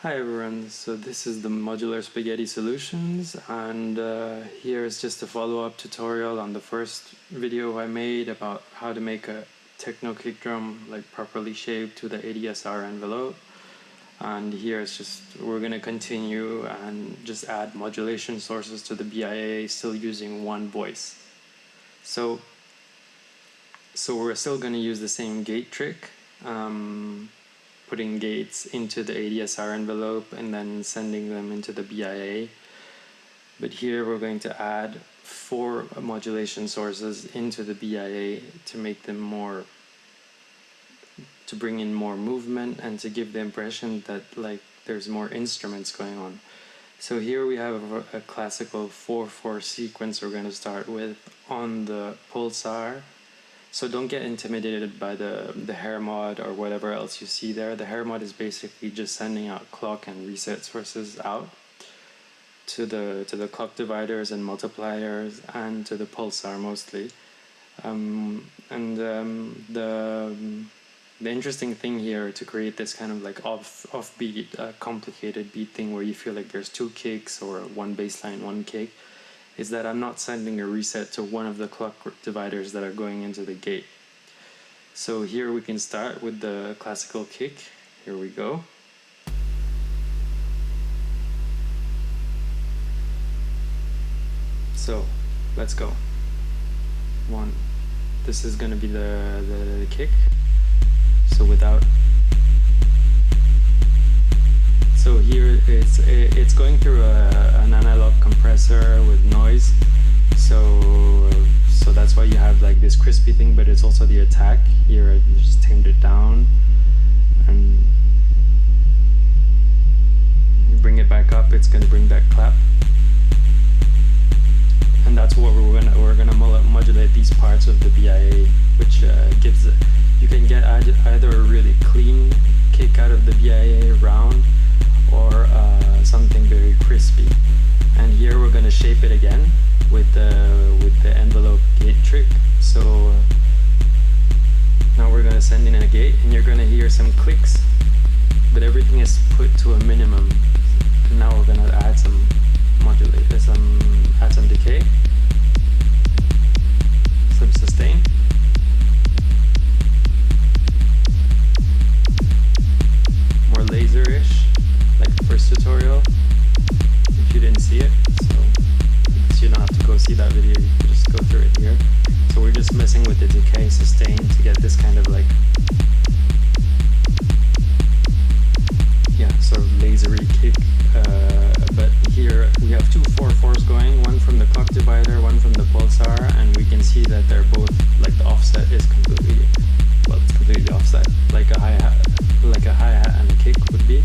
Hi everyone, so this is the Modular Spaghetti Solutions, and here is just a follow-up tutorial on the first video I made about how to make a techno kick drum properly shaped to the ADSR envelope. And here it's just, we're going to continue and just add modulation sources to the BIA, still using one voice. So we're still going to use the same gate trick, putting gates into the ADSR envelope and then sending them into the BIA. But here we're going to add 4 modulation sources into the BIA to make them to bring in more movement and to give the impression that there's more instruments going on. So here we have a classical 4/4 sequence we're going to start with on the Pulsar. So don't get intimidated by the Hermod or whatever else you see there. The Hermod is basically just sending out clock and reset sources out to the clock dividers and multipliers and to the Pulsar mostly. The interesting thing here to create this kind of offbeat, complicated beat thing where you feel like there's 2 kicks or one bass line, 1 kick, is that I'm not sending a reset to one of the clock dividers that are going into the gate. So here we can start with the classical kick. Here we go. So let's go. 1. This is going to be the kick. So here it's going through an analog compressor with noise, so that's why you have this crispy thing, but it's also the attack. Here I just tamed it down and you bring it back up, it's going to bring that clap, and that's what we're gonna modulate these parts of the BIA, which gives you can get either a really clean kick out of the BIA round or something very crispy. And here we're going to shape it again with the envelope gate trick. So now we're going to send in a gate and you're going to hear some clicks, but everything is put to a minimum. And now we're going to add some add some decay, some sustain. More laser-ish, like the first tutorial, if you didn't see it. So you don't have to go see that video, you can just go through it here. So we're just messing with the decay sustain to get this kind of sort of lasery kick. But here we have 2 4/4s going, one from the clock divider, one from the Pulsar, and we can see that they're both the offset is completely offset, like a hi-hat and a kick would be.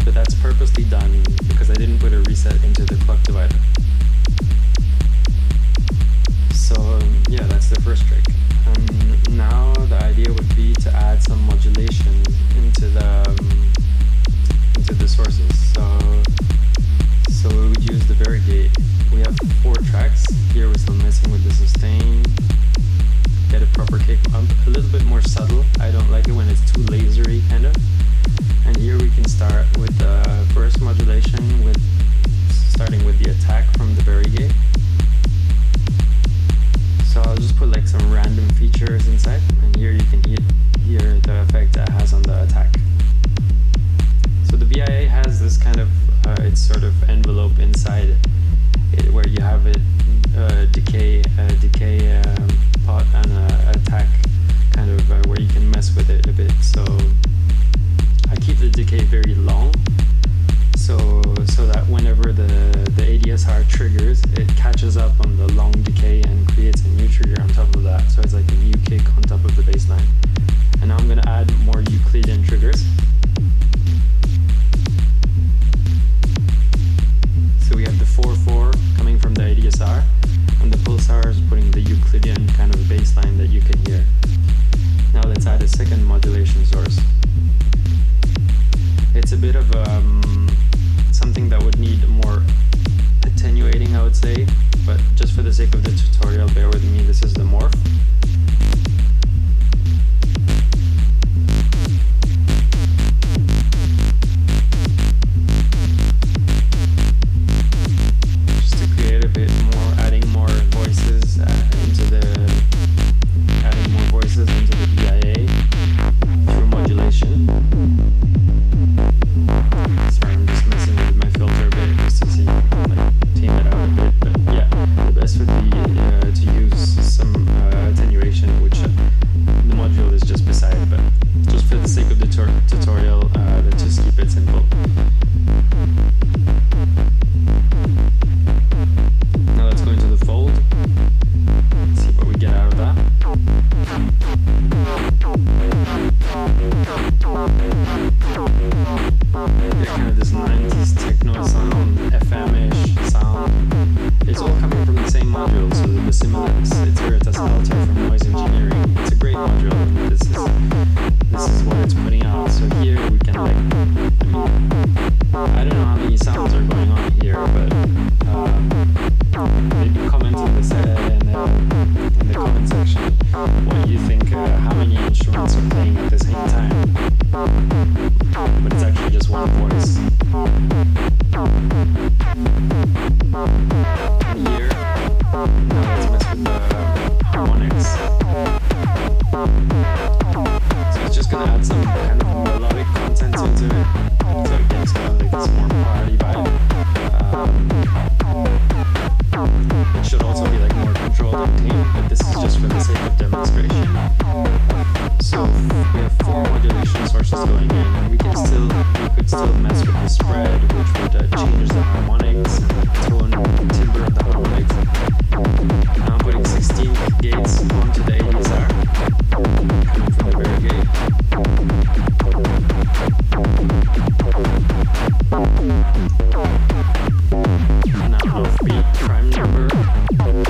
But that's purposely done because I didn't put a reset into the clock divider. So yeah, that's the first trick. And now the idea would be to add some modulation into the sources. So we would use the Varigate. We have 4 tracks. Here we're still messing with the sustain. Get a proper kick, a little bit more subtle. I don't like it when it's too lasery kind of. And here we can start with the first modulation, starting with the attack from the Varigate. So I'll just put some random features inside, and here you can hear the effect that has on the attack. So the BIA has this kind of its sort of envelope inside it, where you have it decay pot and attack kind of where you can mess with it a bit. So I keep the decay very long, so that whenever the ADSR triggers, it catches up on the long decay and creates a new trigger on top of that. So it's like a new kick on top of the bassline. And now I'm going to add more Euclidean triggers. So we have the 4/4 coming from the ADSR, and the Pulsar is putting the Euclidean kind of bassline that you can hear. Now let's add a second modulation source. It's a bit of something that would need more attenuating, I would say, but just for the sake of the tutorial, bear with me. This is the morph. tutorial. Let's just keep it simple. Now let's go into the fold. See what we get out of that. Get kind of this 90s techno sound, FM-ish sound. It's all coming from the same module, so the Simulants, it's Veritas Alter from Noise Engineering. It's a great module, and this is what it's putting out. So here we can I don't know how many sounds are going on here, but maybe comment in the comment section what you think, how many instruments are playing at the same time. But it's actually just one voice. And here, now let's mess with the harmonics. So it's just gonna add some kind of melodic content into it, so it gets kind of like this more party vibe. It should also be like more controlled and tamed, but this is just for the sake of demonstration. So we have 4 modulation sources going in. We could still mess with the spread, which would change the harmonics and the tone and timbre of the harmonics. Now I'm putting 16 gates onto the ADSR, coming from the Varigate. Now offbeat prime number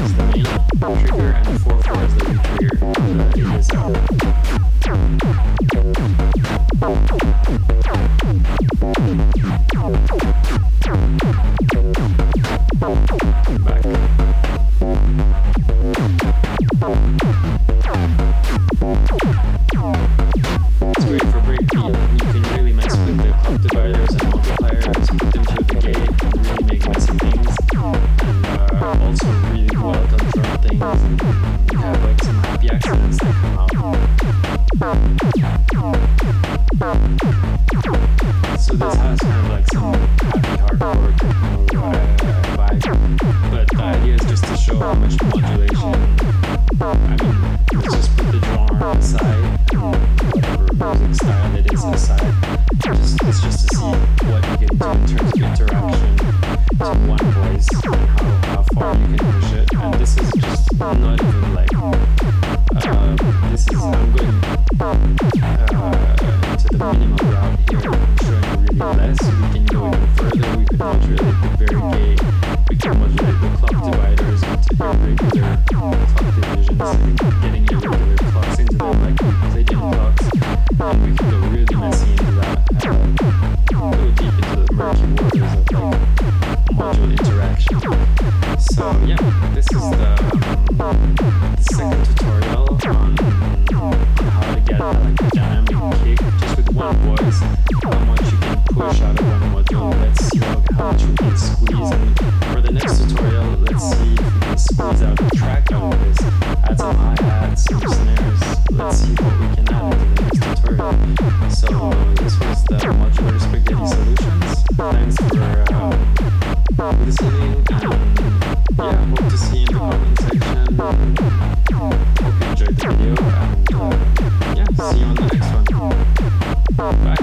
is the main trigger, and 4/4 is the re-trigger of the ADSR. Back. It's great for breakbeat. You can really mess with the clock dividers and multipliers, put them through the gate, and really make messy things. And also really well control things. And you have like some happy accidents that come out. So this has kind of like some happy hardcore techno vibe, but the idea is just to show how much modulation. Let's just put the genre aside and whatever music style it is aside. It's just to see what you can do in terms of interaction to one voice and how far you can push it. And this is just not even like I'm going to the minimal route here. I'm showing really less. We can go even further. We could modulate the Varigate. We can modulate the clock dividers into irregular clock divisions, and getting irregular clocks into them like Euclidian clocks. And we can go really messy into that. Go deep into the murky waters of like module interaction. So yeah, this is the second tutorial on how to get like a dynamic kick just with one voice, how much you can push out of one module. Let's see how much we can squeeze, and for the next tutorial, let's see if we can squeeze out a track out of this, add some hi-hats, some snares. Let's see what we can add into the next tutorial. So this was the Modular Spaghetti Solutions. Thanks for listening, and yeah, hope to see you in the comment section. Hope you enjoyed the video, and yeah, see you on the next one. Bye.